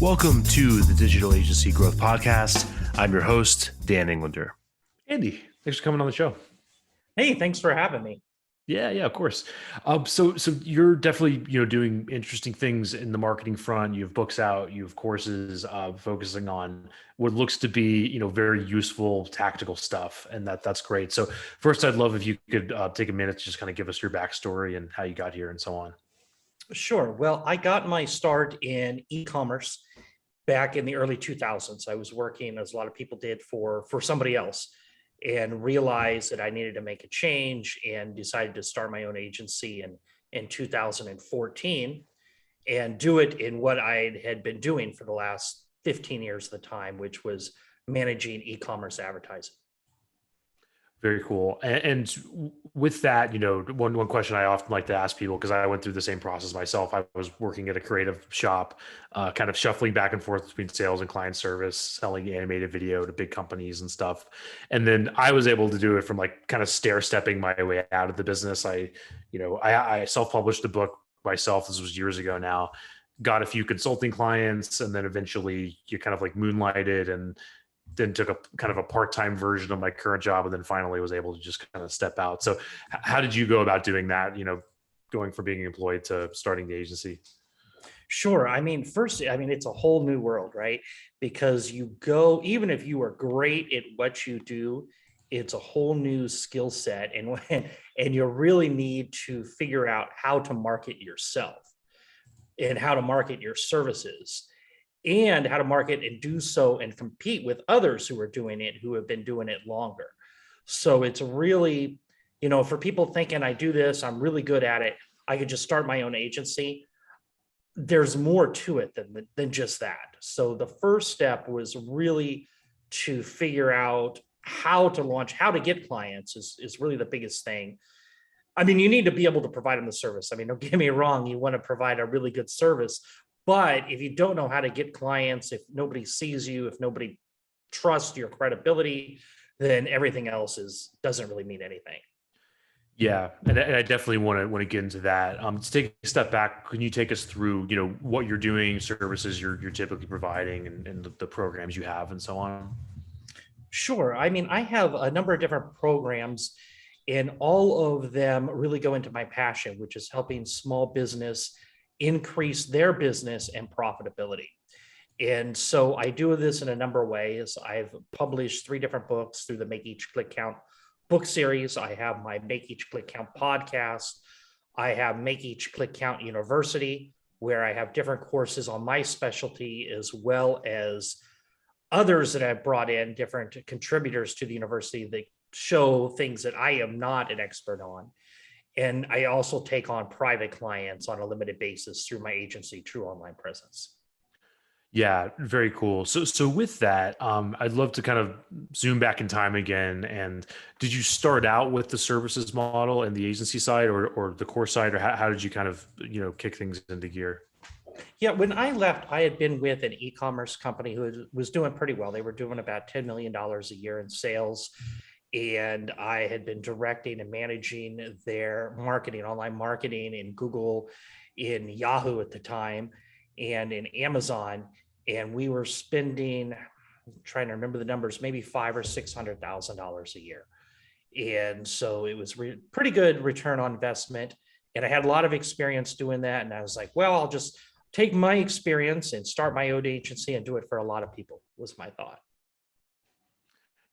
Welcome to the Digital Agency Growth Podcast. I'm your host, Dan Englander. Andy, thanks for coming on the show. Hey, thanks for having me. Yeah, of course. So you're definitely doing interesting things in the marketing front. You have books out, you have courses focusing on what looks to be very useful tactical stuff, and that's great. So first, I'd love if you could take a minute to just kind of give us your backstory and how you got here and so on. Sure. Well, I got my start in e-commerce back in the early 2000s. I was working, as a lot of people did, for somebody else, and realized that I needed to make a change and decided to start my own agency in 2014 and do it in what I had been doing for the last 15 years of the time, which was managing e-commerce advertising. Very cool. And with that, one question I often like to ask people, because I went through the same process myself. I was working at a creative shop, kind of shuffling back and forth between sales and client service, selling animated video to big companies and stuff. And then I was able to do it from like kind of stair stepping my way out of the business. I self-published a book myself. This was years ago now. Got a few consulting clients, and then eventually you kind of like moonlighted and then took a kind of a part-time version of my current job, and then finally was able to just kind of step out. So how did you go about doing that, going from being employed to starting the agency? Sure. First, it's a whole new world, right? Because you go, even if you are great at what you do, it's a whole new skill set. And you really need to figure out how to market yourself and how to market your services and how to market and do so and compete with others who are doing it, who have been doing it longer. So it's really, for people thinking I do this, I'm really good at it, I could just start my own agency. There's more to it than just that. So the first step was really to figure out how to launch, how to get clients is really the biggest thing. You need to be able to provide them the service. Don't get me wrong, you want to provide a really good service. But if you don't know how to get clients, if nobody sees you, if nobody trusts your credibility, then everything else doesn't really mean anything. Yeah, and I definitely want to get into that. To take a step back, can you take us through, what you're doing, services you're typically providing, and the programs you have, and so on? Sure. I have a number of different programs, and all of them really go into my passion, which is helping small business increase their business and profitability. And so I do this in a number of ways. I've published 3 different books through the Make Each Click Count book series. I have my Make Each Click Count podcast. I have Make Each Click Count University, where I have different courses on my specialty, as well as others that I've brought in, different contributors to the university that show things that I am not an expert on. And I also take on private clients on a limited basis through my agency, True Online Presence. Yeah, very cool. So with that, I'd love to kind of zoom back in time again. And did you start out with the services model and the agency side, or the core side, or how did you kind of kick things into gear? Yeah, when I left, I had been with an e-commerce company who was doing pretty well. They were doing about $10 million a year in sales. And I had been directing and managing their marketing, online marketing in Google, in Yahoo at the time, and in Amazon. And we were spending, I'm trying to remember the numbers, maybe $500,000 or $600,000 a year. And so it was pretty good return on investment. And I had a lot of experience doing that. And I was like, well, I'll just take my experience and start my own agency and do it for a lot of people, was my thought.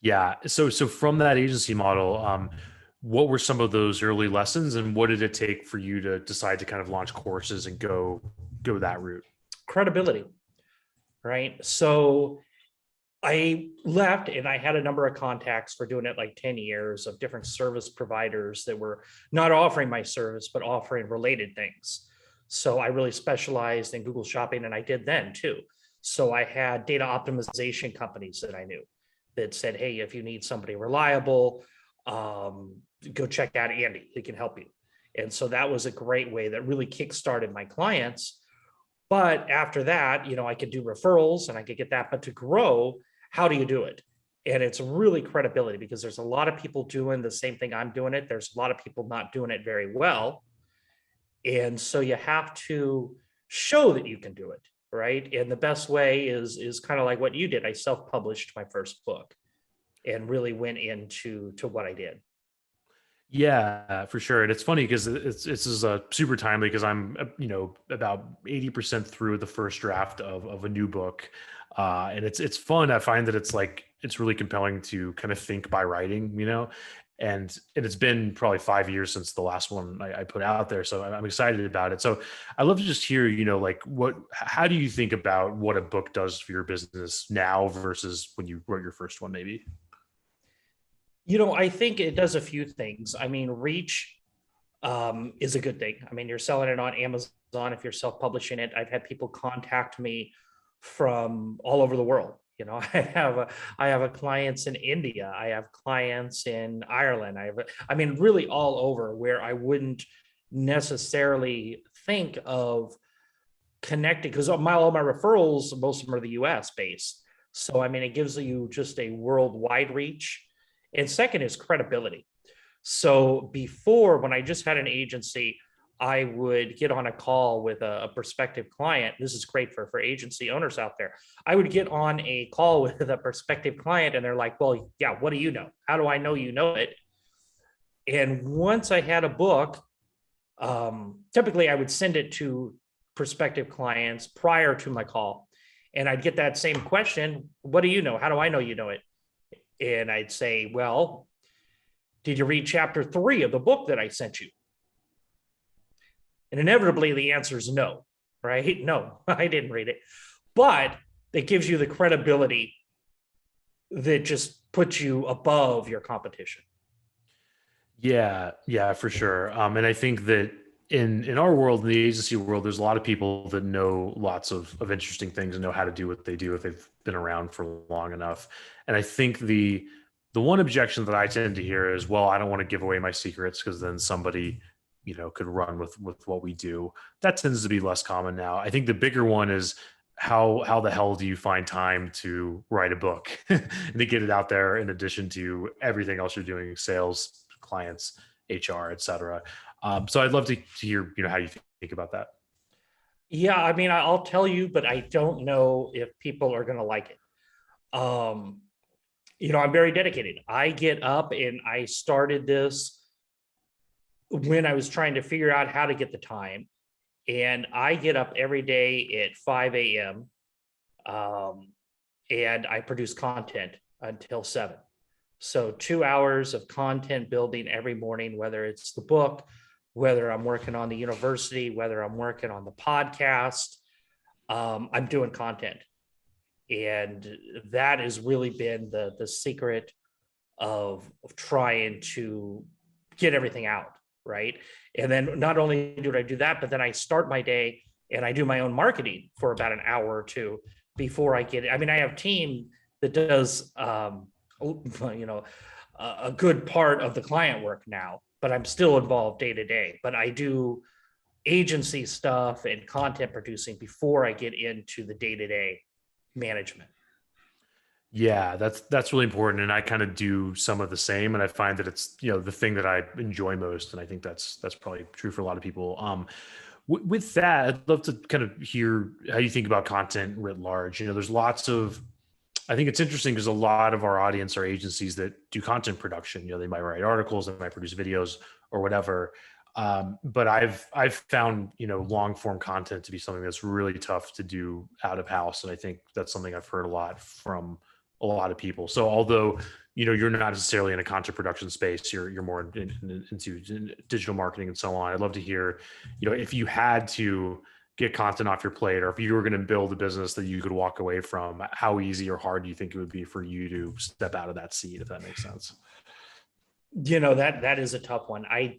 Yeah. So from that agency model, what were some of those early lessons, and what did it take for you to decide to kind of launch courses and go that route? Credibility, right? So I left and I had a number of contacts for doing it like 10 years of different service providers that were not offering my service, but offering related things. So I really specialized in Google Shopping, and I did then too. So I had data optimization companies that I knew that said, hey, if you need somebody reliable, go check out Andy, he can help you. And so that was a great way that really kickstarted my clients. But after that, I could do referrals and I could get that, but to grow, how do you do it? And it's really credibility, because there's a lot of people doing the same thing I'm doing it. There's a lot of people not doing it very well. And so you have to show that you can do it. right? And the best way is kind of like what you did. I self-published my first book and really went into what I did. Yeah, for sure. And it's funny because this is super timely because I'm about 80% through the first draft of a new book, and it's fun. I find that it's like it's really compelling to kind of think by writing, and it's been probably 5 years since the last one I put out there, so I'm excited about it. So I love to just hear, like how do you think about what a book does for your business now versus when you wrote your first one, maybe? I think it does a few things. I mean, reach is a good thing. I mean, you're selling it on Amazon if you're self-publishing it. I've had people contact me from all over the world. I have a clients in India. I have clients in Ireland. I mean, really all over where I wouldn't necessarily think of connecting because all my referrals, most of them are the US based. So, I mean, it gives you just a worldwide reach. And second is credibility. So before, when I just had an agency, I would get on a call with a prospective client. This is great for agency owners out there. I would get on a call with a prospective client and they're like, well, yeah, what do you know? How do I know you know it? And once I had a book, typically I would send it to prospective clients prior to my call. And I'd get that same question. What do you know? How do I know you know it? And I'd say, well, did you read chapter 3 of the book that I sent you? And inevitably the answer is no, right? No, I didn't read it. But it gives you the credibility that just puts you above your competition. Yeah, yeah, for sure. And I think that in our world, in the agency world, there's a lot of people that know lots of interesting things and know how to do what they do if they've been around for long enough. And I think the one objection that I tend to hear is, well, I don't want to give away my secrets because then somebody, could run with what we do. That tends to be less common now. I think the bigger one is how the hell do you find time to write a book and to get it out there in addition to everything else you're doing, sales, clients, HR, et cetera. So I'd love to hear, how you think about that. Yeah, I mean, I'll tell you, but I don't know if people are going to like it. I'm very dedicated. I get up and I started this when I was trying to figure out how to get the time. And I get up every day at 5 a.m. And I produce content until 7. So 2 hours of content building every morning, whether it's the book, whether I'm working on the university, whether I'm working on the podcast, I'm doing content. And that has really been the secret of trying to get everything out, right? And then not only do I do that, but then I start my day and I do my own marketing for about an hour or two before I get it. I mean, I have a team that does, a good part of the client work now, but I'm still involved day to day. But I do agency stuff and content producing before I get into the day to day management. Yeah, that's really important, and I kind of do some of the same, and I find that it's the thing that I enjoy most, and I think that's probably true for a lot of people. With that, I'd love to kind of hear how you think about content writ large. There's lots of I think it's interesting because a lot of our audience are agencies that do content production. They might write articles, they might produce videos or whatever. But I've found long form content to be something that's really tough to do out of house, and I think that's something I've heard a lot from a lot of people. So although you're not necessarily in a content production space, you're more into digital marketing and so on. I'd love to hear if you had to get content off your plate, or if you were going to build a business that you could walk away from, how easy or hard do you think it would be for you to step out of that seat, if that makes sense? That is a tough one. I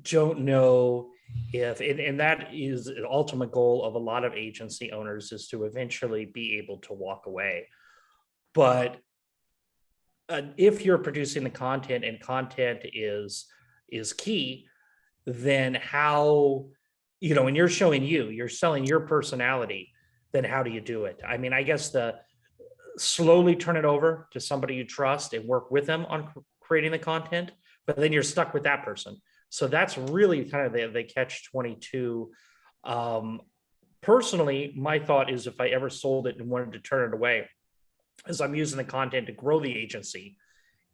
don't know if and that is an ultimate goal of a lot of agency owners, is to eventually be able to walk away. But if you're producing the content and content is key, then how, and you're showing you're selling your personality, then how do you do it? I mean, I guess the slowly turn it over to somebody you trust and work with them on creating the content, but then you're stuck with that person. So that's really kind of the catch 22. personally, my thought is if I ever sold it and wanted to turn it away, is I'm using the content to grow the agency.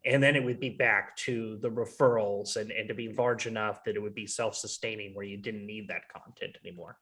And then it would be back to the referrals and to be large enough that it would be self-sustaining where you didn't need that content anymore.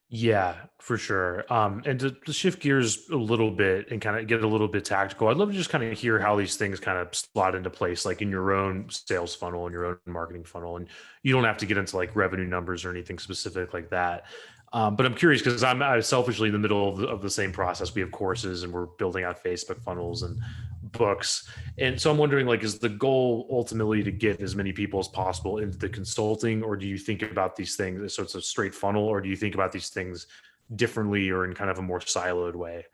Yeah, for sure. And to shift gears a little bit and kind of get a little bit tactical, I'd love to just kind of hear how these things kind of slot into place, like in your own sales funnel and your own marketing funnel. And you don't have to get into like revenue numbers or anything specific like that. But I'm curious because I'm selfishly in the middle of the same process. We have courses and we're building out Facebook funnels and books. And so I'm wondering, like, is the goal ultimately to get as many people as possible into the consulting, or do you think about these things so it's a straight funnel, or do you think about these things differently or in kind of a more siloed way?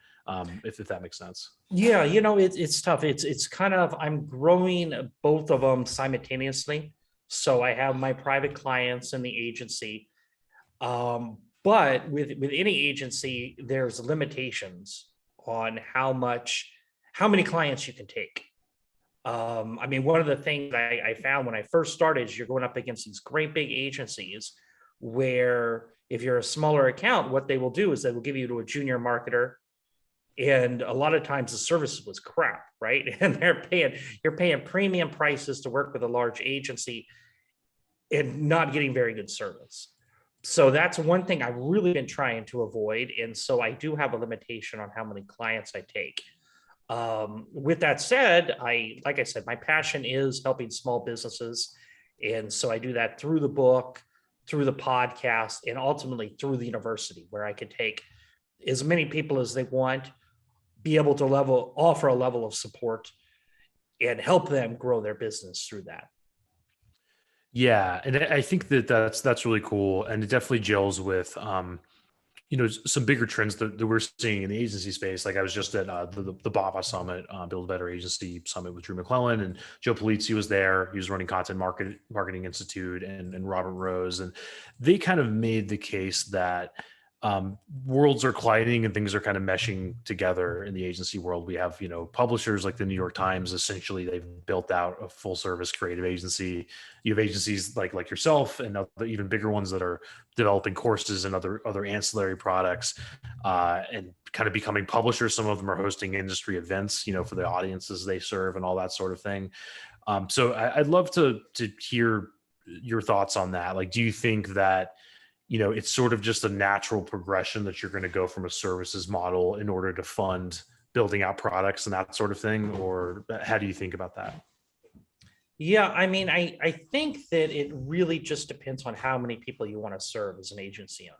If that makes sense. Yeah, it's tough. It's kind of I'm growing both of them simultaneously. So I have my private clients and the agency. But with any agency, there's limitations on how many clients you can take. I mean, one of the things I found when I first started is you're going up against these great big agencies where if you're a smaller account, what they will do is they will give you to a junior marketer. And a lot of times the service was crap, right? And you're paying premium prices to work with a large agency and not getting very good service. So that's one thing I've really been trying to avoid. And so I do have a limitation on how many clients I take. With that said, like I said, my passion is helping small businesses. And so I do that through the book, through the podcast, and ultimately through the university, where I could take as many people as they want, be able to offer a level of support and help them grow their business through that. Yeah, and I think that that's really cool, and it definitely gels with some bigger trends that we're seeing in the agency space. Like I was just at the BAVA Summit, Build a Better Agency Summit with Drew McClellan, and Joe Polizzi was there. He was running Marketing Institute, and Robert Rose, and they kind of made the case that worlds are colliding and things are kind of meshing together in the agency world. We have publishers like the New York Times. Essentially, they've built out a full service creative agency. You have agencies like yourself and other even bigger ones that are developing courses and other ancillary products, and kind of becoming publishers. Some of them are hosting industry events, for the audiences they serve and all that sort of thing. So I'd love to hear your thoughts on that. Like, do you think that it's sort of just a natural progression that you're going to go from a services model in order to fund building out products and that sort of thing? Or how do you think about that? Yeah, I mean, I think that it really just depends on how many people you want to serve as an agency owner.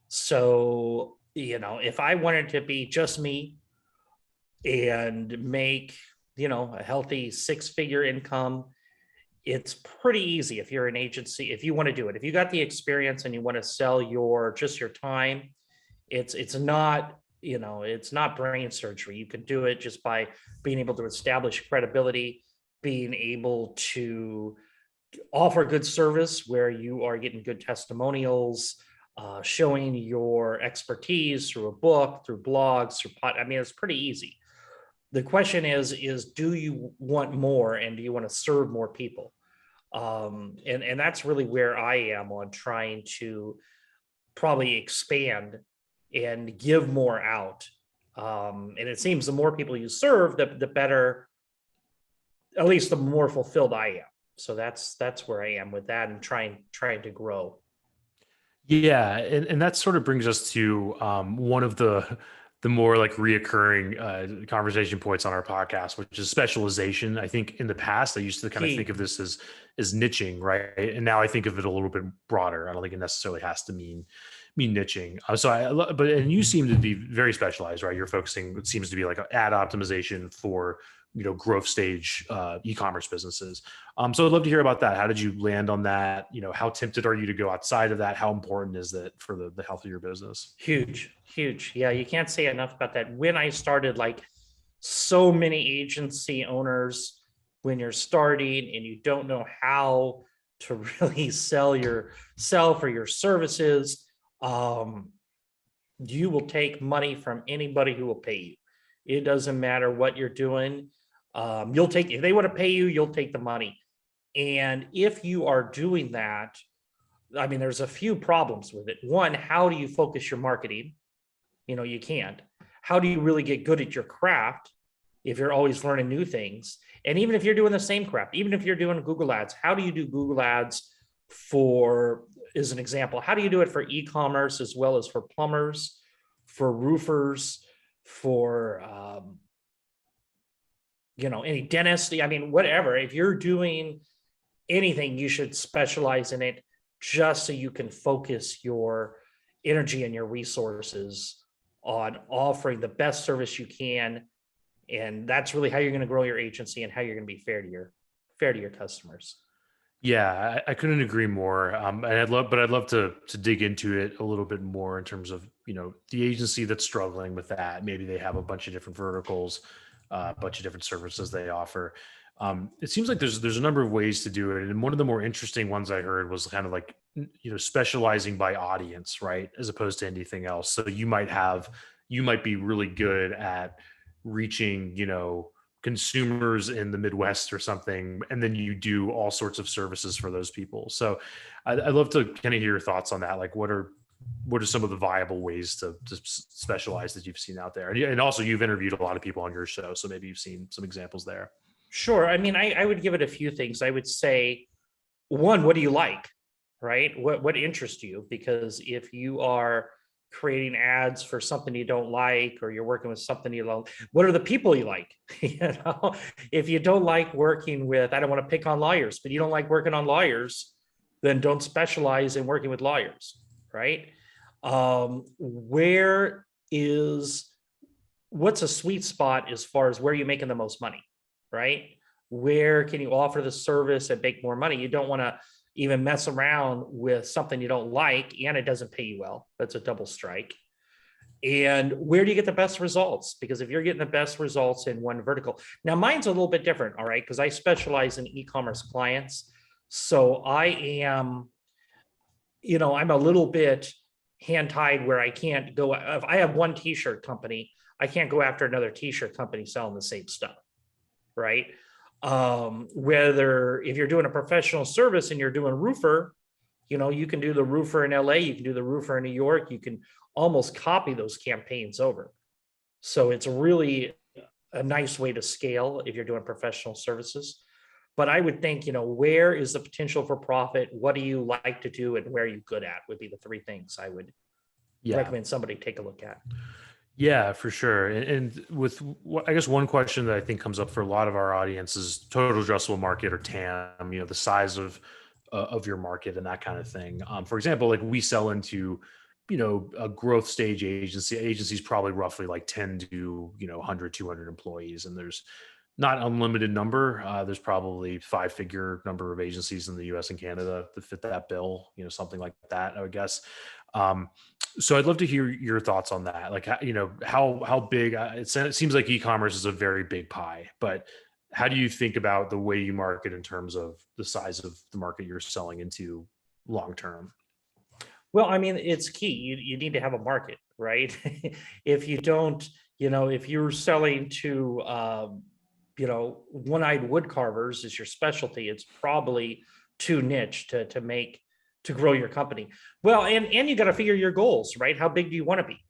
So, if I wanted to be just me and make, a healthy 6-figure income, it's pretty easy if you're an agency, if you want to do it. If you got the experience and you want to sell your time, it's not, it's not brain surgery. You can do it just by being able to establish credibility, being able to offer good service where you are getting good testimonials, showing your expertise through a book, through blogs, I mean, it's pretty easy. The question is do you want more and do you want to serve more people? And that's really where I am on trying to probably expand and give more out. And it seems the more people you serve, the better, at least the more fulfilled I am. So that's where I am with that and trying to grow. Yeah, and that sort of brings us to one of the more like reoccurring conversation points on our podcast, which is specialization. I think in the past I used to kind of think Key. of this as niching, right? And now I think of it a little bit broader. I don't think it necessarily has to mean niching. And you seem to be very specialized, right? You're focusing. It seems to be like ad optimization for growth stage e-commerce businesses. So I'd love to hear about that. How did you land on that? How tempted are you to go outside of that? How important is that for the health of your business? Huge, huge. Yeah, you can't say enough about that. When I started, like so many agency owners, when you're starting and you don't know how to really sell for your services, you will take money from anybody who will pay you. It doesn't matter what you're doing. If they want to pay you, you'll take the money. And if you are doing that, I mean, there's a few problems with it. One, how do you focus your marketing? You can't. How do you really get good at your craft if you're always learning new things? And even if you're doing the same craft, even if you're doing Google Ads, how do you do Google Ads for, as an example, how do you do it for e-commerce as well as for plumbers, for roofers, for any dentist? I mean, whatever. If you're doing anything, you should specialize in it just so you can focus your energy and your resources on offering the best service you can. And that's really how you're going to grow your agency and how you're going to be fair to your customers. Yeah, I couldn't agree more. And I'd love to dig into it a little bit more in terms of, the agency that's struggling with that. Maybe they have a bunch of different verticals, a bunch of different services they offer. It seems like there's a number of ways to do it, and one of the more interesting ones I heard was kind of like, specializing by audience, right, as opposed to anything else. So you might be really good at reaching, consumers in the Midwest or something, and then you do all sorts of services for those people. So I'd love to kind of hear your thoughts on that. Like, what are some of the viable ways to specialize that you've seen out there? And also, you've interviewed a lot of people on your show, so maybe you've seen some examples there. Sure. I mean, I would give it a few things. I would say, one, what do you like? Right? What interests you? Because if you are creating ads for something you don't like, or you're working with something you don't, what are the people you like? If you don't like working with, I don't want to pick on lawyers, but you don't like working on lawyers, then don't specialize in working with lawyers, right? Where is What's a sweet spot as far as where you're making the most money, right? Where can you offer the service and make more money? You don't want to even mess around with something you don't like and it doesn't pay you well. That's a double strike. And where do you get the best results? Because if you're getting the best results in one vertical, now mine's a little bit different, all right, because I specialize in e-commerce clients. So I'm a little bit hand tied where I can't go. If I have one t-shirt company, I can't go after another t-shirt company selling the same stuff, right? Whether if you're doing a professional service and you're doing roofer, you can do the roofer in LA, you can do the roofer in New York, you can almost copy those campaigns over. So it's really a nice way to scale if you're doing professional services. But I would think, where is the potential for profit? What do you like to do and where are you good at would be the three things I would Yeah. recommend somebody take a look at. Yeah, for sure. And with I guess one question that I think comes up for a lot of our audience is total addressable market, or TAM, the size of your market and that kind of thing. For example, like we sell into, a growth stage agencies probably roughly like 10 to, 100, 200 employees. And there's not unlimited number. There's probably 5-figure number of agencies in the US and Canada that fit that bill, something like that, I would guess. Um, so I'd love to hear your thoughts on that. Like, how big, it seems like e-commerce is a very big pie, but how do you think about the way you market in terms of the size of the market you're selling into long term? Well, I mean, it's key. You need to have a market, right? If you don't, if you're selling to, one-eyed wood carvers is your specialty, it's probably too niche to grow your company. Well, and you got to figure your goals, right? How big do you want to be?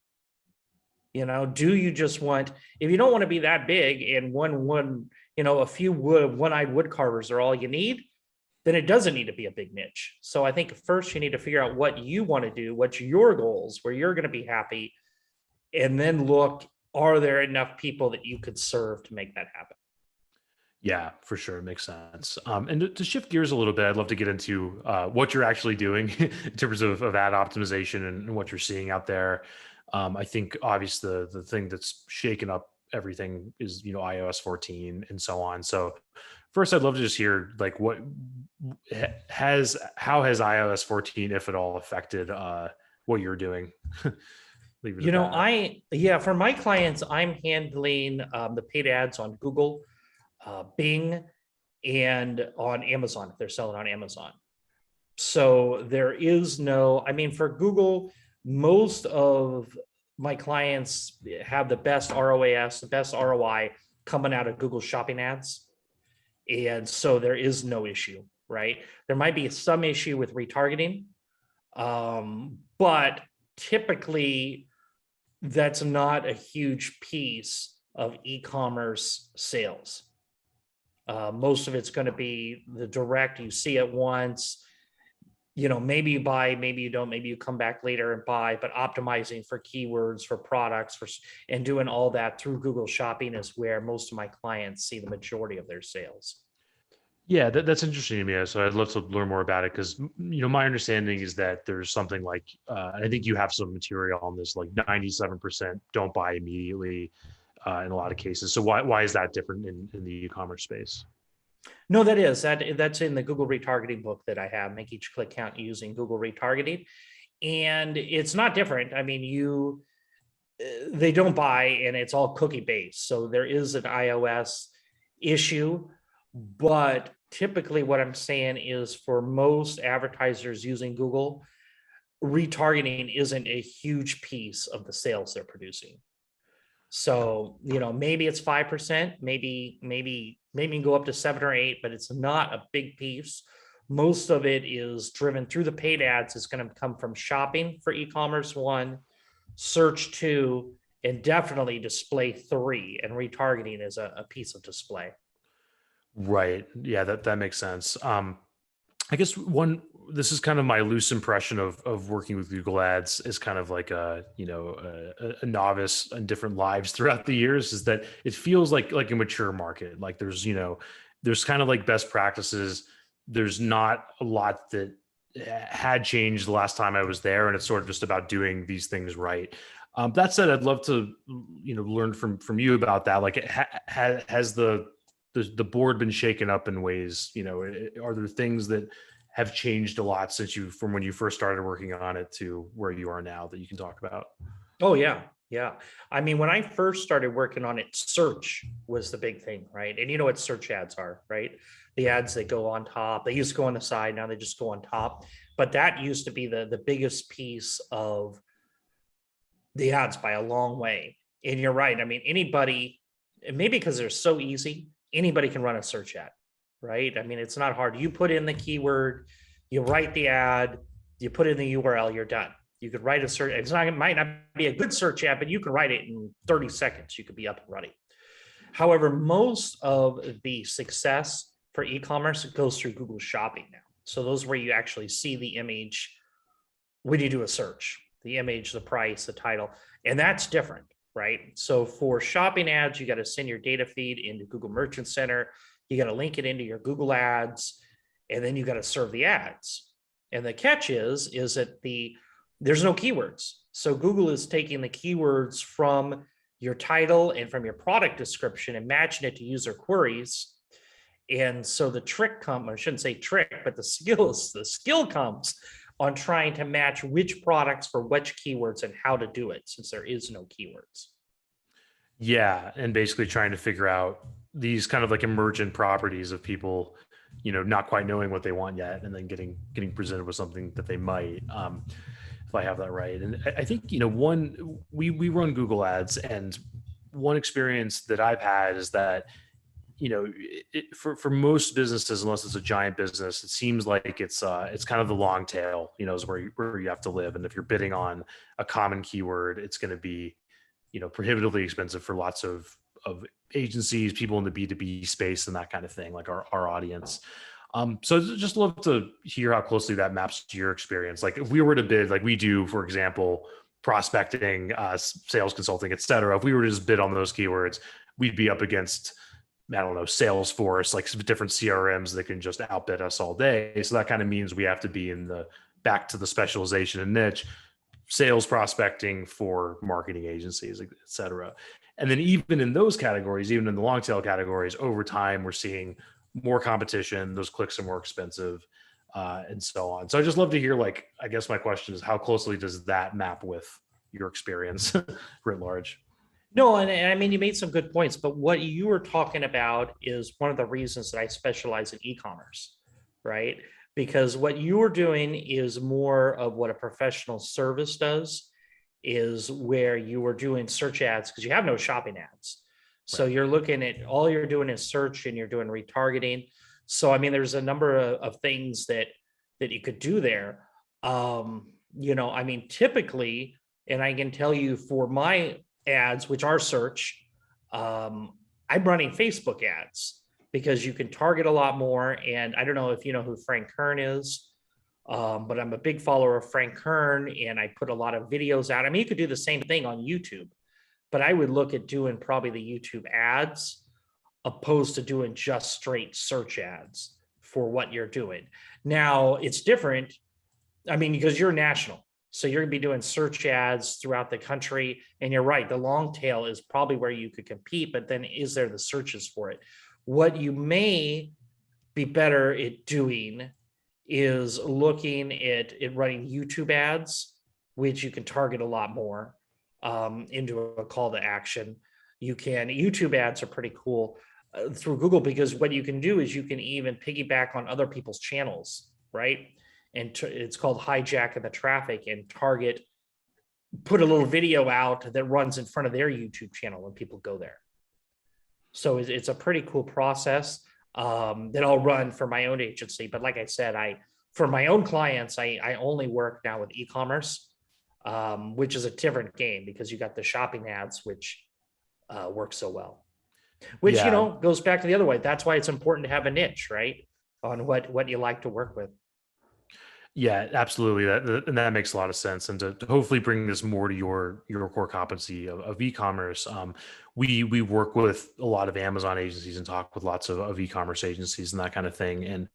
Do you just want, if you don't want to be that big and a few one-eyed wood carvers are all you need, then it doesn't need to be a big niche. So I think first you need to figure out what you want to do, what's your goals, where you're going to be happy, and then look, are there enough people that you could serve to make that happen? Yeah, for sure. It makes sense. And to shift gears a little bit, I'd love to get into what you're actually doing in terms of ad optimization and what you're seeing out there. I think obviously the thing that's shaken up everything is, iOS 14 and so on. So first, I'd love to just hear like how has iOS 14, if at all, affected what you're doing? Leave it at that. For my clients, I'm handling the paid ads on Google, Bing, and on Amazon if they're selling on Amazon. So there is no, I mean, for Google, most of my clients have the best ROAS, the best ROI coming out of Google shopping ads. And so there is no issue, right? There might be some issue with retargeting, But typically, that's not a huge piece of e-commerce sales. Most of it's going to be the direct, you see it once, maybe you buy, maybe you don't, maybe you come back later and buy, but optimizing for keywords, for products, and doing all that through Google Shopping is where most of my clients see the majority of their sales. Yeah, that's interesting to me. So I'd love to learn more about it because my understanding is that there's something like, and I think you have some material on this, like 97% don't buy immediately in a lot of cases. So why is that different in the e-commerce space? No, that's in the Google retargeting book that I have. Make each click count using Google retargeting, and it's not different. I mean, they don't buy, and it's all cookie based. So there is an iOS issue, but typically what I'm saying is for most advertisers using Google, retargeting isn't a huge piece of the sales they're producing. So, maybe it's 5%, maybe you can go up to 7 or 8, but it's not a big piece. Most of it is driven through the paid ads. It's going to come from shopping for e-commerce, 1, search, 2, and definitely display, 3. And retargeting is a piece of display. Right. Yeah, that makes sense. I guess this is kind of my loose impression of working with Google Ads is kind of like a novice in different lives throughout the years, is that it feels like a mature market. Like there's kind of like best practices. There's not a lot that had changed the last time I was there, and it's sort of just about doing these things right. That said, I'd love to learn from you about that. Like, has the board been shaken up in ways? Are there things that have changed a lot from when you first started working on it to where you are now that you can talk about? Oh, yeah. Yeah. I mean, when I first started working on it, search was the big thing, right? And you know what search ads are, right? The ads that go on top, they used to go on the side, now they just go on top. But that used to be the biggest piece of the ads by a long way. And you're right. I mean, anybody, maybe because they're so easy, anybody can run a search ad, right? I mean, it's not hard. You put in the keyword, you write the ad, you put in the URL, you're done. You could write a search. It might not be a good search ad, but you can write it in 30 seconds. You could be up and running. However, most of the success for e-commerce goes through Google Shopping now. So those where you actually see the image when you do a search, the image, the price, the title, and that's different, right? So for shopping ads, you got to send your data feed into Google Merchant Center. You got to link it into your Google Ads, and then you got to serve the ads. And the catch is that there's no keywords. So Google is taking the keywords from your title and from your product description and matching it to user queries. And so the trick I shouldn't say trick, but the skill comes on trying to match which products for which keywords and how to do it, since there is no keywords. Yeah, and basically trying to figure out these kind of like emergent properties of people, not quite knowing what they want yet, and then getting presented with something that they might. If I have that right, and I think one we run Google Ads, and one experience that I've had is that for most businesses, unless it's a giant business, it seems like it's kind of the long tail, is where you have to live, and if you're bidding on a common keyword, it's going to be prohibitively expensive for lots of agencies, people in the B2B space, and that kind of thing, like our audience. So just love to hear how closely that maps to your experience. Like if we were to bid, like we do, for example, prospecting, sales consulting, et cetera, if we were to just bid on those keywords, we'd be up against, I don't know, Salesforce, like different CRMs that can just outbid us all day. So that kind of means we have to be back to the specialization and niche, sales prospecting for marketing agencies, et cetera. And then even in those categories, even in the long tail categories, over time, we're seeing more competition. Those clicks are more expensive, and so on. So I just love to hear, like, I guess my question is, how closely does that map with your experience writ large? No, and I mean, you made some good points, but what you were talking about is one of the reasons that I specialize in e-commerce, right? Because what you are doing is more of what a professional service does, is where you are doing search ads because you have no shopping ads. So Right. you're looking at, all you're doing is search, and you're doing retargeting. So I mean, there's a number of things that you could do there. I mean, typically, and I can tell you for my ads, which are search, I'm running Facebook ads because you can target a lot more. And I don't know if you know who Frank Kern is, but I'm a big follower of Frank Kern, and I put a lot of videos out. I mean, you could do the same thing on YouTube, but I would look at doing probably the YouTube ads opposed to doing just straight search ads for what you're doing. Now, it's different. I mean, because you're national. So you're going to be doing search ads throughout the country. And you're right, the long tail is probably where you could compete, but then is there the searches for it? What you may be better at doing is looking at running YouTube ads, which you can target a lot more into a call to action. YouTube ads are pretty cool through Google, because what you can do is you can even piggyback on other people's channels, right? And it's called hijacking the traffic, and target, put a little video out that runs in front of their YouTube channel when people go there. So it's a pretty cool process that I'll run for my own agency. But like I said, for my own clients, I only work now with e-commerce, which is a different game because you got the shopping ads, which work so well. Which, Yeah, goes back to the other way. That's why it's important to have a niche, right? On what you like to work with. yeah, absolutely. And that makes a lot of sense. And to hopefully bring this more to your core competency of e-commerce, we work with a lot of Amazon agencies and talk with lots of e-commerce agencies and that kind of thing. And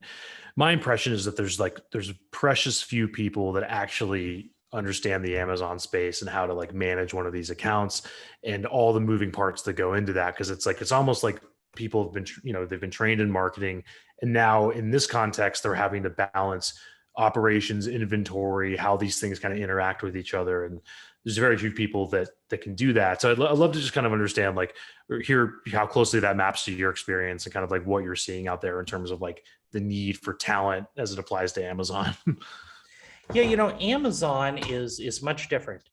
my impression is that there's precious few people that actually understand the Amazon space and how to like manage one of these accounts and all the moving parts that go into that. Cause it's almost like people have been, they've been trained in marketing. And now in this context, they're having to balance operations, inventory, how these things kind of interact with each other. And there's very few people that can do that. So I'd love to just kind of understand, like, or hear how closely that maps to your experience and kind of like what you're seeing out there in terms of like the need for talent as it applies to Amazon. Yeah, Amazon is much different.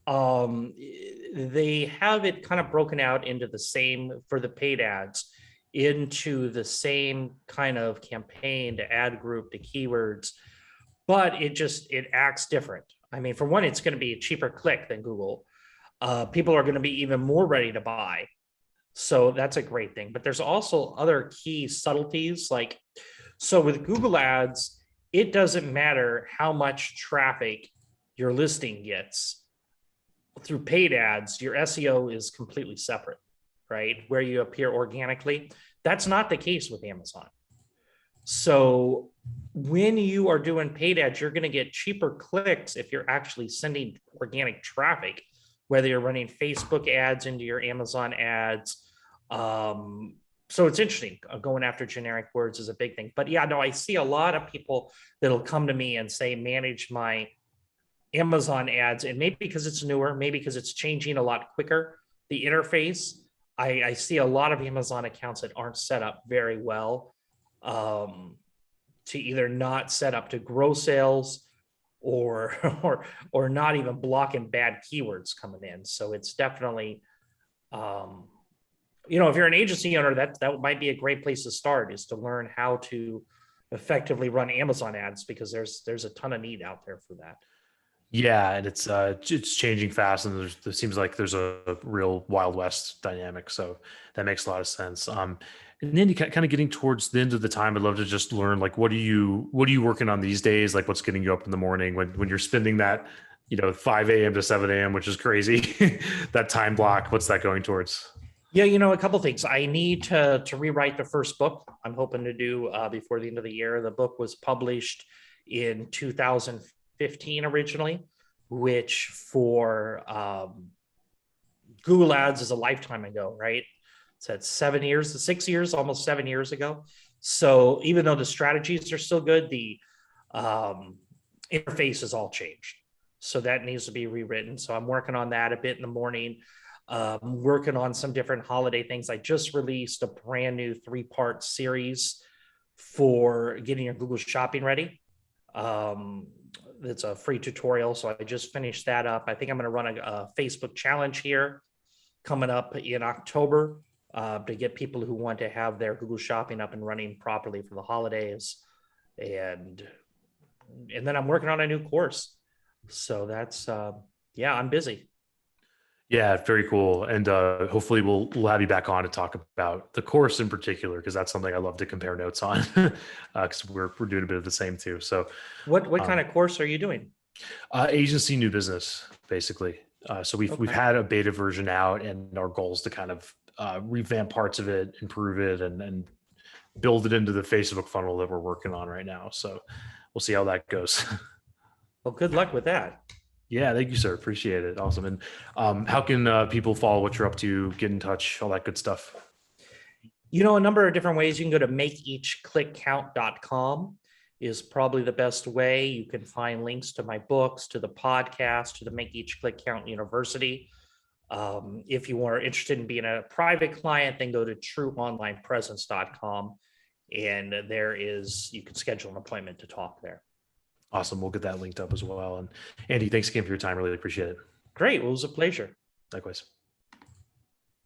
They have it kind of broken out into the same for the paid ads, into the same kind of campaign to ad group to keywords, but it acts different. I mean, for one, it's going to be a cheaper click than Google. People are going to be even more ready to buy. So that's a great thing. But there's also other key subtleties. So with Google ads, it doesn't matter how much traffic your listing gets. Through paid ads, your SEO is completely separate, right? Where you appear organically. That's not the case with Amazon. So when you are doing paid ads, you're going to get cheaper clicks if you're actually sending organic traffic, whether you're running Facebook ads into your Amazon ads. So it's interesting. Going after generic words is a big thing. But yeah, no, I see a lot of people that'll come to me and say, manage my Amazon ads. And maybe because it's newer, maybe because it's changing a lot quicker, the interface. I see a lot of Amazon accounts that aren't set up very well, to either not set up to grow sales, or or not even blocking bad keywords coming in. So it's definitely, if you're an agency owner, that might be a great place to start, is to learn how to effectively run Amazon ads, because there's a ton of need out there for that. Yeah, and it's changing fast, and there seems like there's a real Wild West dynamic. So that makes a lot of sense. And then you kind of getting towards the end of the time, I'd love to just learn, like, what are you working on these days? Like, what's getting you up in the morning when you're spending that 5 a.m. to 7 a.m., which is crazy. That time block, what's that going towards? Yeah, a couple things. I need to rewrite the first book. I'm hoping to do before the end of the year. The book was published in 2015 originally, which for Google Ads is a lifetime ago, right? So it's 7 years, 6 years, almost 7 years ago. So even though the strategies are still good, the interface has all changed. So that needs to be rewritten. So I'm working on that a bit in the morning. Working on some different holiday things. I just released a brand new 3-part series for getting your Google Shopping ready. It's a free tutorial. So I just finished that up. I think I'm going to run a Facebook challenge here coming up in October to get people who want to have their Google Shopping up and running properly for the holidays, and and then I'm working on a new course. So that's yeah, I'm busy. Yeah, very cool. And hopefully we'll have you back on to talk about the course in particular, because that's something I love to compare notes on, because we're doing a bit of the same too. So What kind um, of course are you doing? agency new business, basically. So we've Okay. had a beta version out, and our goal is to kind of revamp parts of it, improve it, and build it into the Facebook funnel that we're working on right now. So we'll see how that goes. Well, good luck with that. Yeah, thank you, sir. Appreciate it. Awesome. And how can people follow what you're up to, get in touch, all that good stuff? A number of different ways. You can go to makeeachclickcount.com is probably the best way. You can find links to my books, to the podcast, to the Make Each Click Count University. If you are interested in being a private client, then go to trueonlinepresence.com. And you can schedule an appointment to talk there. Awesome. We'll get that linked up as well. And Andy, thanks again for your time. Really appreciate it. Great. Well, it was a pleasure. Likewise.